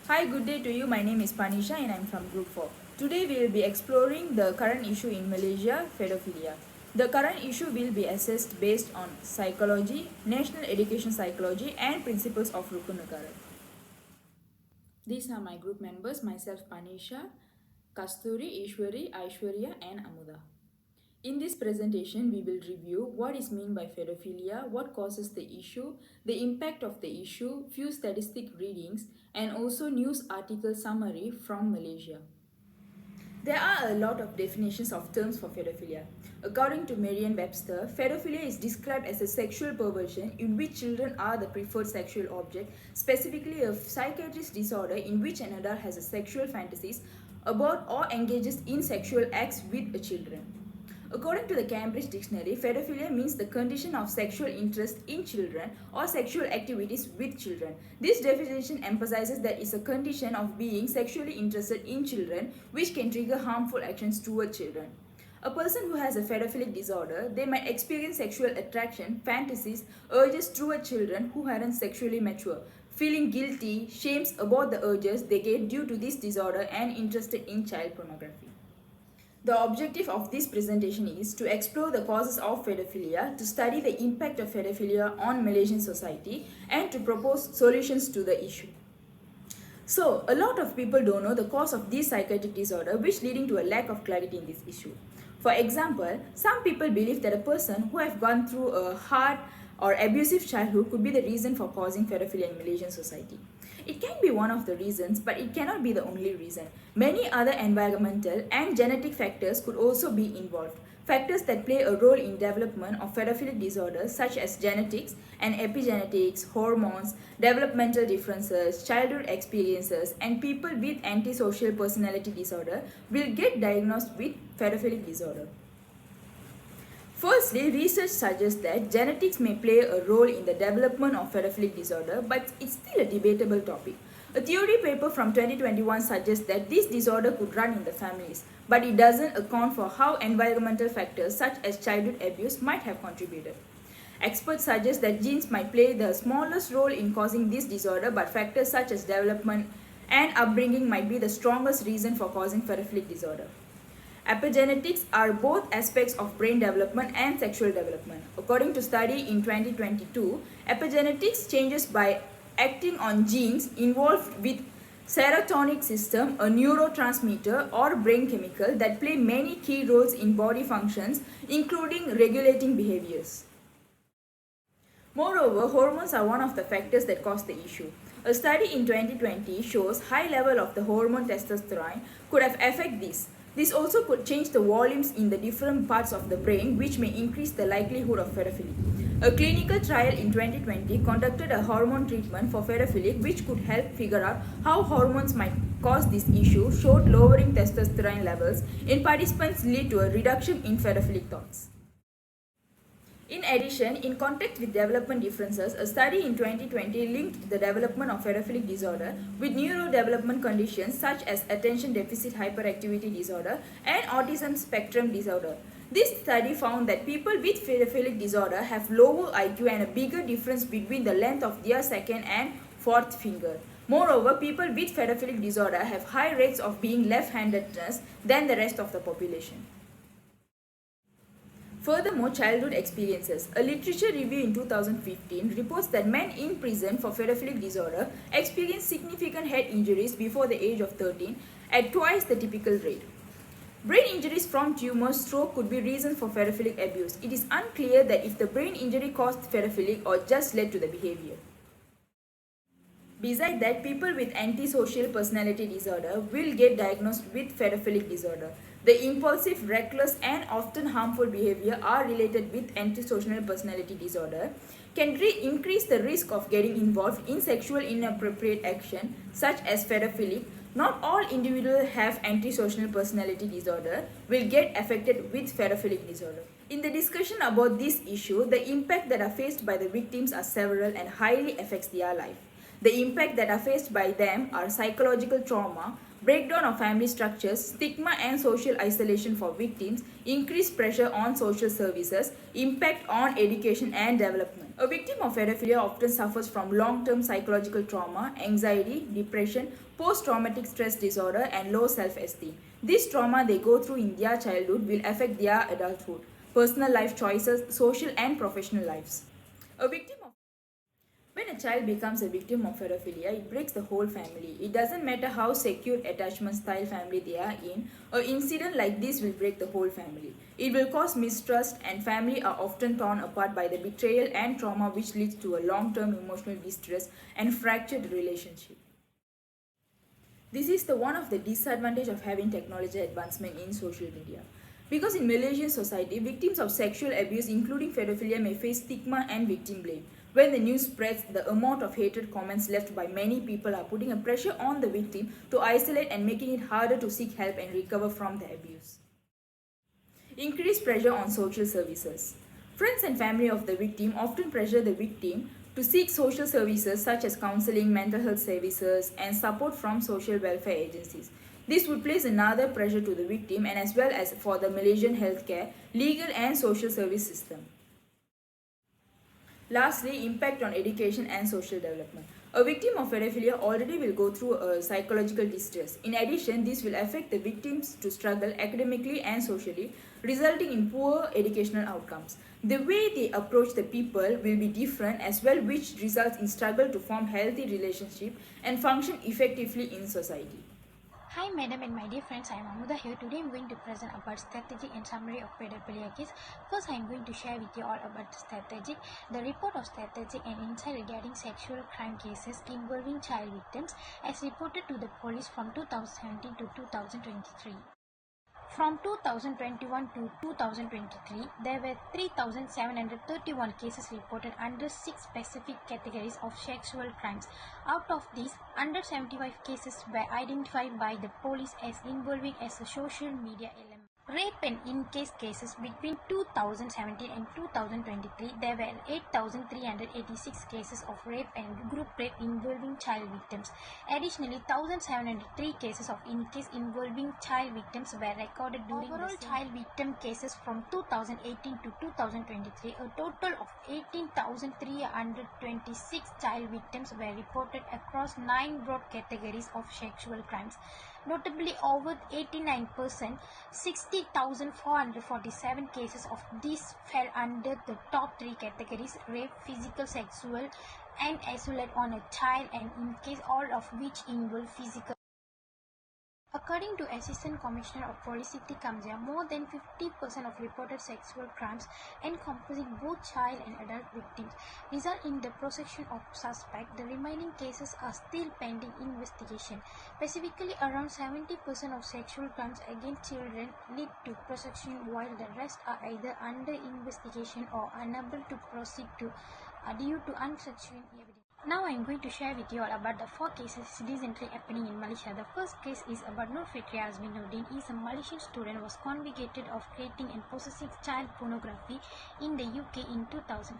Hi, good day to you. My name is Panisha and I'm from Group 4. Today we will be exploring the current issue in Malaysia, pedophilia. The current issue will be assessed based on psychology, national education psychology and principles of Rukun Negara. These are my group members, myself Panisha, Kasturi, Ishwari, Aishwarya and Amuda. In this presentation, we will review what is meant by pedophilia, what causes the issue, the impact of the issue, few statistic readings, and also news article summary from Malaysia. There are a lot of definitions of terms for pedophilia. According to Merriam-Webster, pedophilia is described as a sexual perversion in which children are the preferred sexual object, specifically a psychiatric disorder in which an adult has a sexual fantasies about or engages in sexual acts with a children. According to the Cambridge Dictionary, pedophilia means the condition of sexual interest in children or sexual activities with children. This definition emphasizes that it's a condition of being sexually interested in children which can trigger harmful actions toward children. A person who has a pedophilic disorder, they might experience sexual attraction, fantasies, urges toward children who aren't sexually mature, feeling guilty, shames about the urges they get due to this disorder and interested in child pornography. The objective of this presentation is to explore the causes of pedophilia, to study the impact of pedophilia on Malaysian society, and to propose solutions to the issue. So, a lot of people don't know the cause of this psychiatric disorder, which leading to a lack of clarity in this issue. For example, some people believe that a person who have gone through a hard or abusive childhood could be the reason for causing pedophilia in Malaysian society. It can be one of the reasons, but it cannot be the only reason. Many other environmental and genetic factors could also be involved. Factors that play a role in development of pedophilic disorders such as genetics and epigenetics, hormones, developmental differences, childhood experiences, and people with antisocial personality disorder will get diagnosed with pedophilic disorder. Firstly, research suggests that genetics may play a role in the development of pedophilic disorder, but it's still a debatable topic. A theory paper from 2021 suggests that this disorder could run in the families, but it doesn't account for how environmental factors such as childhood abuse might have contributed. Experts suggest that genes might play the smallest role in causing this disorder, but factors such as development and upbringing might be the strongest reason for causing pedophilic disorder. Epigenetics are both aspects of brain development and sexual development. According to study in 2022, epigenetics changes by acting on genes involved with serotonin system, a neurotransmitter or brain chemical that play many key roles in body functions, including regulating behaviors. Moreover, hormones are one of the factors that cause the issue. A study in 2020 shows high level of the hormone testosterone could have affected this. This also could change the volumes in the different parts of the brain, which may increase the likelihood of pedophilia. A clinical trial in 2020 conducted a hormone treatment for pedophilia, which could help figure out how hormones might cause this issue, showed lowering testosterone levels in participants lead to a reduction in pedophilic thoughts. In addition, in context with development differences, a study in 2020 linked the development of pedophilic disorder with neurodevelopment conditions such as attention deficit hyperactivity disorder and autism spectrum disorder. This study found that people with pedophilic disorder have lower IQ and a bigger difference between the length of their second and fourth finger. Moreover, people with pedophilic disorder have high rates of being left-handedness than the rest of the population. Furthermore, childhood experiences. A literature review in 2015 reports that men in prison for pedophilic disorder experience significant head injuries before the age of 13 at twice the typical rate. Brain injuries from tumors, stroke could be reasons for pedophilic abuse. It is unclear that if the brain injury caused pedophilic or just led to the behavior. Besides that, people with antisocial personality disorder will get diagnosed with pedophilic disorder. The impulsive, reckless, and often harmful behavior are related with antisocial personality disorder, can increase the risk of getting involved in sexual inappropriate action such as pedophilic. Not all individuals have antisocial personality disorder will get affected with pedophilic disorder. In the discussion about this issue, the impact that are faced by the victims are several and highly affects their life. The impact that are faced by them are psychological trauma, breakdown of family structures, stigma and social isolation for victims, increased pressure on social services, impact on education and development. A victim of pedophilia often suffers from long-term psychological trauma, anxiety, depression, post-traumatic stress disorder and low self-esteem. This trauma they go through in their childhood will affect their adulthood, personal life choices, social and professional lives. A victim of When a child becomes a victim of pedophilia, it breaks the whole family. It doesn't matter how secure attachment style family they are in, an incident like this will break the whole family. It will cause mistrust and family are often torn apart by the betrayal and trauma which leads to a long-term emotional distress and fractured relationship. This is the one of the disadvantage of having technology advancement in social media. Because in Malaysian society, victims of sexual abuse including pedophilia may face stigma and victim blame. When the news spreads, the amount of hatred comments left by many people are putting a pressure on the victim to isolate and making it harder to seek help and recover from the abuse. Increased pressure on social services. Friends and family of the victim often pressure the victim to seek social services such as counseling, mental health services, and support from social welfare agencies. This would place another pressure to the victim and as well as for the Malaysian healthcare, legal and social service system. Lastly, impact on education and social development. A victim of pedophilia already will go through a psychological distress. In addition, this will affect the victims to struggle academically and socially, resulting in poor educational outcomes. The way they approach the people will be different as well, which results in struggle to form healthy relationships and function effectively in society. Hi madam and my dear friends, I am Amuda here. Today I am going to present about strategy and summary of pedophilia case. First I am going to share with you all about the strategy. The report of strategy and insight regarding sexual crime cases involving child victims as reported to the police from 2017 to 2023. From 2021 to 2023, there were 3,731 cases reported under 6 specific categories of sexual crimes. Out of these, under 75 cases were identified by the police as involving as a social media element. Rape and incest cases between 2017 and 2023, there were 8,386 cases of rape and group rape involving child victims. Additionally, 1,703 cases of incest involving child victims were recorded during overall child victim cases from 2018 to 2023. A total of 18,326 child victims were reported across 9 broad categories of sexual crimes. Notably, over 89%, 60,447 cases of these fell under the top 3 categories: rape, physical, sexual, and assault on a child, and incest, all of which involve physical. According to Assistant Commissioner of Police Siti Kamzia, more than 50% of reported sexual crimes encompassing both child and adult victims result in the prosecution of suspect. The remaining cases are still pending investigation. Specifically, around 70% of sexual crimes against children lead to prosecution, while the rest are either under investigation or unable to proceed due to insufficient evidence. Now I am going to share with you all about the 4 cases recently happening in Malaysia. The first case is about Nur Fitri Azminuddin. He is a Malaysian student who was convicted of creating and possessing child pornography in the UK in 2015.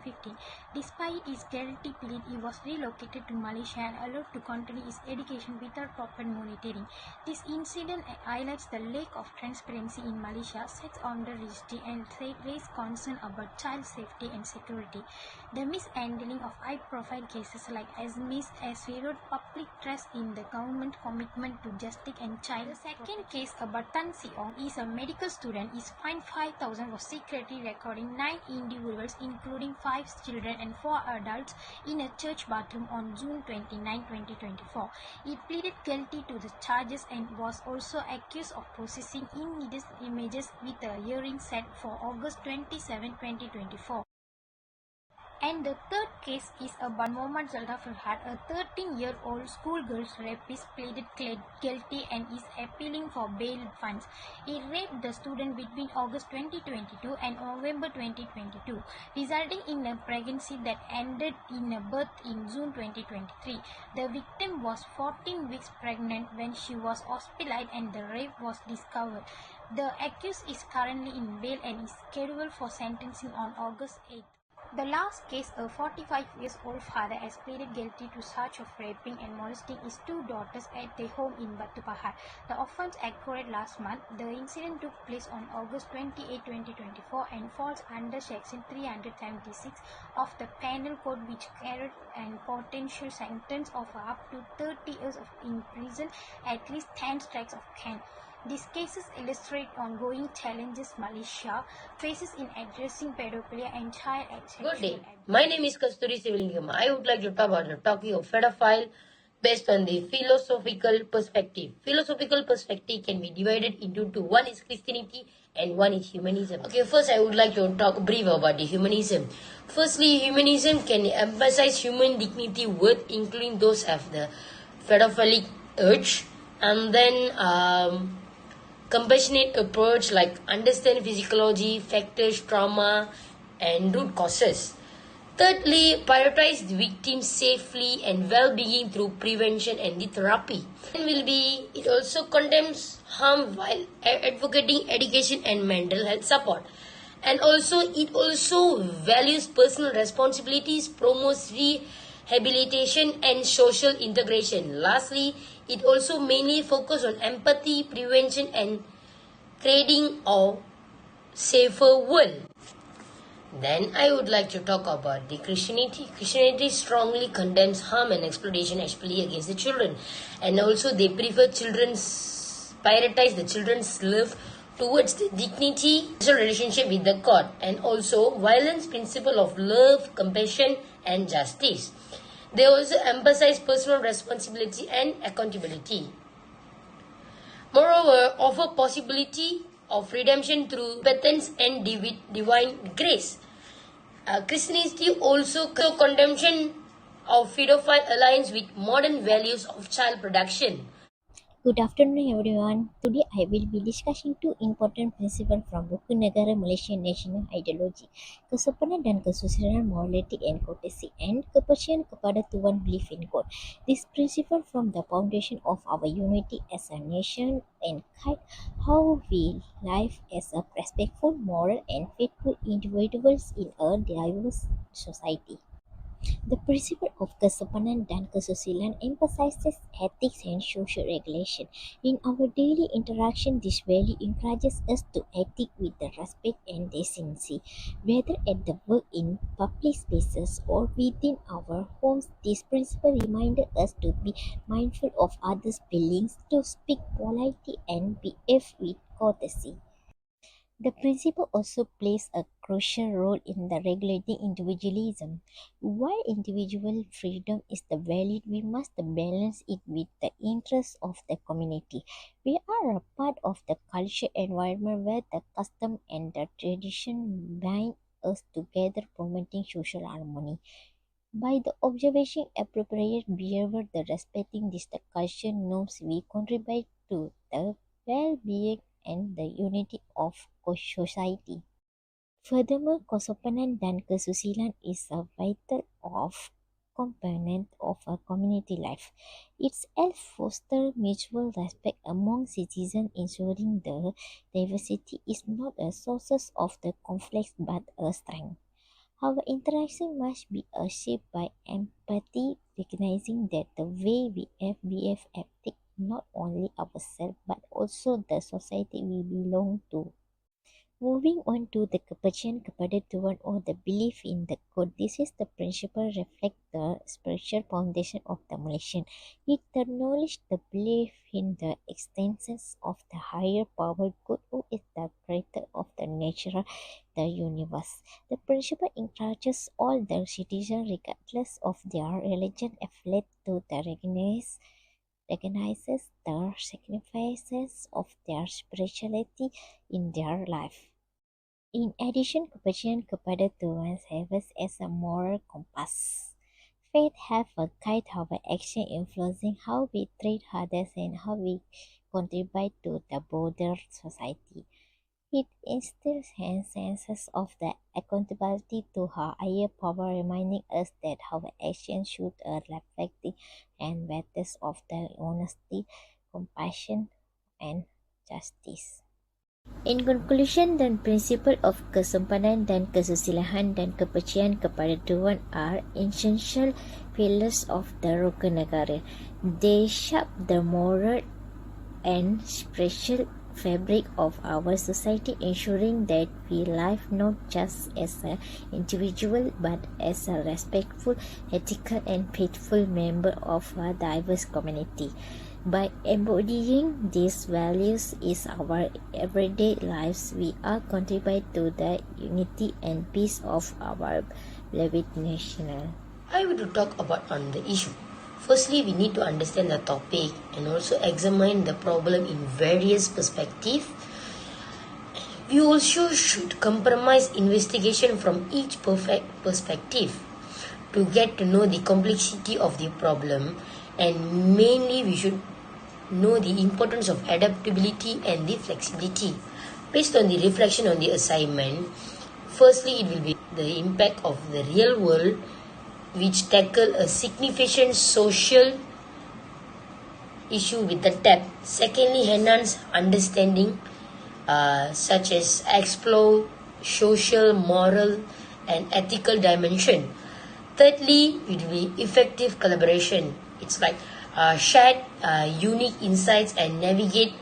Despite his guilty plea, he was relocated to Malaysia and allowed to continue his education without proper monitoring. This incident highlights the lack of transparency in Malaysia, sets on the registry, and raised concern about child safety and security. The mishandling of high-profile cases like Azmi's has eroded public trust in the government commitment to justice and child. The second case about Tan Si Ong is a medical student. Is fined 5,000 for secretly recording 9 individuals, including 5 children and 4 adults, in a church bathroom on June 29, 2024. He pleaded guilty to the charges and was also accused of processing images with a hearing set for August 27, 2024. And the third case is about Mohammad Zalda Farhad, a 13-year-old schoolgirl rapist, pleaded guilty and is appealing for bail funds. He raped the student between August 2022 and November 2022, resulting in a pregnancy that ended in a birth in June 2023. The victim was 14 weeks pregnant when she was hospitalized and the rape was discovered. The accused is currently in bail and is scheduled for sentencing on August 8. The last case, a 45-year-old father has pleaded guilty to charge of raping and molesting his two daughters at their home in Batu Pahat. The offence occurred last month. The incident took place on August 28, 2024 and falls under Section 376 of the Penal Code, which carried a potential sentence of up to 30 years in prison, at least 10 strikes of cane. These cases illustrate ongoing challenges Malaysia faces in addressing pedophilia and child sexual Good day. abuse. My name is Kasturi Sivalingam. I would like to talk about the topic of pedophile based on the philosophical perspective. Philosophical perspective can be divided into two. One is Christianity and one is humanism. Okay, first I would like to talk brief about the humanism. Firstly, humanism can emphasize human dignity, worth, including those of the pedophilic urge, and then compassionate approach like understand physiology, factors, trauma, and root causes. Thirdly, prioritize the victim safely and well-being through prevention and the therapy. And it also condemns harm while advocating education and mental health support. And also, it also values personal responsibilities, promotes rehabilitation and social integration. Lastly, it also mainly focuses on empathy, prevention, and creating a safer world. Then I would like to talk about the Christianity. Christianity strongly condemns harm and exploitation, especially against the children. And also they prioritize the children's love towards the dignity, relationship with the God, and also violence principle of love, compassion, and justice. They also emphasize personal responsibility and accountability. Moreover, offer possibility of redemption through repentance and divine grace. Christianity also condemnation of pedophile alliance with modern values of child production. Good afternoon, everyone. Today I will be discussing two important principles from buku negara Malaysian national ideology, kesopanan dan kesusilaan, morality and courtesy, and kepercayaan kepada Tuhan, belief in God. This principle from the foundation of our unity as a nation and guide how we live as a respectful, moral and faithful individuals in a diverse society. The principle of kesopanan dan kesusilaan emphasizes ethics and social regulation. In our daily interaction, this value encourages us to act with the respect and decency. Whether at the work, in public spaces, or within our homes, this principle reminds us to be mindful of others' feelings, to speak politely, and behave with courtesy. The principle also plays a crucial role in the regulating individualism. While individual freedom is the value, we must balance it with the interests of the community. We are a part of the culture environment where the custom and the tradition bind us together, promoting social harmony. By the observation appropriate behavior, the respecting these the culture norms, we contribute to the well-being and the unity of society. Furthermore, kesopanan dan kesusilaan is a vital component of a community life. It helps foster mutual respect among citizens, ensuring the diversity is not a source of the conflict but a strength. Our interaction must be shaped by empathy, recognizing that the way we behave affects not only ourselves but also the society we belong to. Moving on to the kepercayaan kepada Tuhan or the belief in the God, this is the principle reflect the spiritual foundation of the Malaysian. It acknowledges the belief in the existence of the higher power God who is the creator of the nature, the universe. The principle encourages all the citizens, regardless of their religion, affiliate to the recognizes the sacrifices of their spirituality in their life. In addition, kepercayaan kepada Tuhan serves as a moral compass. Faith helps us guide our action, influencing how we treat others and how we contribute to the broader society. It instills a sense of the accountability to our higher power, reminding us that our actions should reflect and values of the honesty, compassion, and justice. In conclusion, the principle of kesempadan dan kesusilaan dan kepercayaan kepada Tuhan are essential pillars of the rukun negara. They shape the moral and spiritual fabric of our society, ensuring that we live not just as an individual but as a respectful, ethical and faithful member of a diverse community. By embodying these values in our everyday lives, we are contributing to the unity and peace of our beloved nation. I want to talk about on the issue. Firstly, we need to understand the topic and also examine the problem in various perspectives. We also should compromise investigation from each perfect perspective to get to know the complexity of the problem, and mainly we should know the importance of adaptability and the flexibility. Based on the reflection on the assignment, firstly it will be the impact of the real world, which tackle a significant social issue with the tab. Secondly, enhance understanding such as explore social, moral and ethical dimension. Thirdly, it will be effective collaboration. It's like shared unique insights and navigate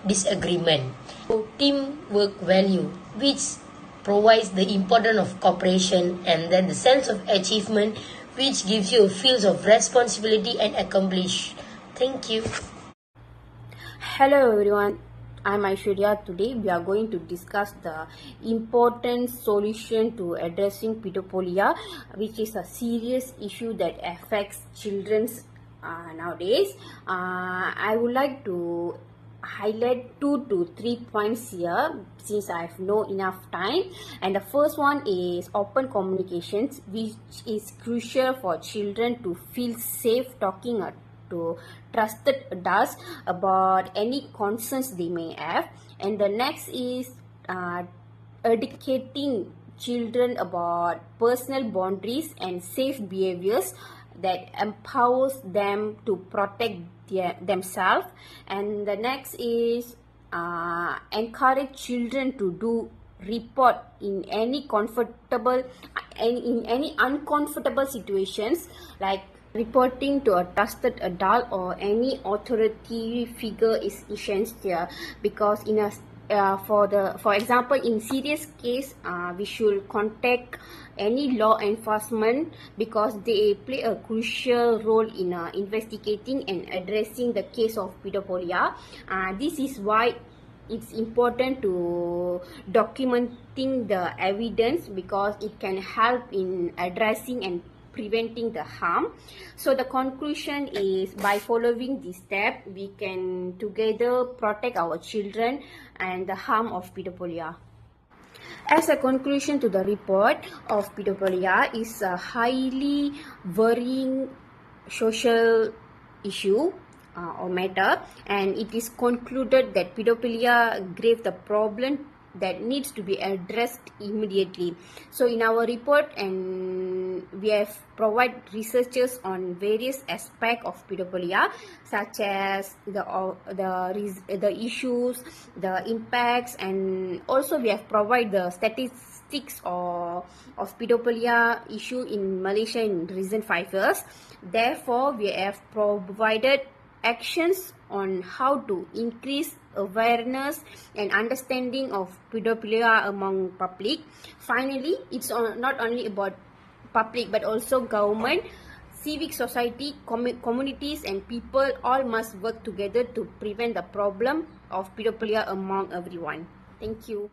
disagreement. So, teamwork value, which provides the importance of cooperation, and then the sense of achievement, which gives you a feel of responsibility and accomplish. Thank you. Hello everyone, I'm Aishwarya. Today we are going to discuss the important solution to addressing pedophilia, which is a serious issue that affects children nowadays. I would like to highlight 2 to 3 points here since I have no enough time. And the first one is open communications, which is crucial for children to feel safe talking to trusted adults about any concerns they may have. And the next is educating children about personal boundaries and safe behaviors that empowers them to protect themselves. And the next is encourage children to do report in any uncomfortable situations, like reporting to a trusted adult or any authority figure is essential, because in a for example, in serious case, we should contact any law enforcement because they play a crucial role in investigating and addressing the case of pedophilia. This is why it's important to documenting the evidence, because it can help in addressing and preventing the harm. So the conclusion is, by following this step, we can together protect our children and the harm of pedophilia. As a conclusion to the report of pedophilia is a highly worrying social issue or matter, and it is concluded that pedophilia grave the problem that needs to be addressed immediately. So in our report, and we have provide researchers on various aspects of pedophilia, such as the issues, the impacts, and also we have provide the statistics of pedophilia issue in Malaysia in recent 5 years. Therefore, we have provided actions on how to increase awareness and understanding of pedophilia among public. Finally, it's not only about public but also government, civic society, communities and people all must work together to prevent the problem of pedophilia among everyone. Thank you.